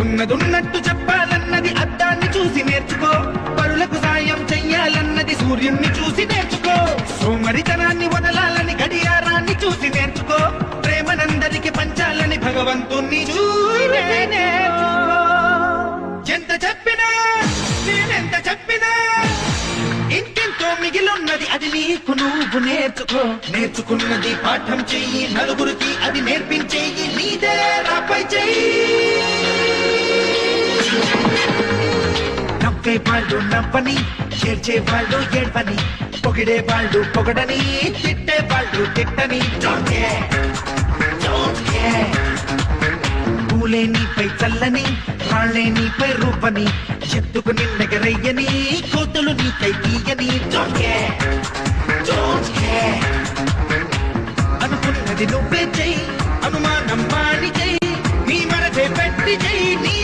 ఉన్నదున్నట్టు చెప్పాలన్నది అద్దాన్ని చూసి నేర్చుకో. పరులకు సాయం చెయ్యాలన్నది సూర్యుణ్ణి చూసి నేర్చుకో. సోమరితనాన్ని వదలాలని గడియారాన్ని చూసి నేర్చుకో. ప్రేమనందరికి పంచాలని భగవంతుణ్ణి చూసి నేర్చుకో. ఎంత చెప్పినా నేనెంత చెప్పినా ఇంకెంతో మిగిలున్నది, అది నీకు నువ్వు నేర్చుకో. నేర్చుకున్నది పాఠం చెయ్యి, నలుగురికి అది నేర్పించేయి. నీదే రాపై చెయ్యి. నవ్వే వాళ్ళు నవ్వని, చేర్చే వాళ్ళు ఏడ్వని, పొగిడే వాళ్ళు పొగడని, తిట్టే వాళ్ళు తిట్టని. పూలే నీపై చల్లని, రాళ్లే నీపై రూపని, ఎత్తుకు నిన్నెగరయ్యని, కోతులు నీకై తీయని. అనుకున్నది నువ్వే చెయ్యి, అనుమానం మాని చెయ్యి, నీ మనసే పెట్టి చెయ్యి.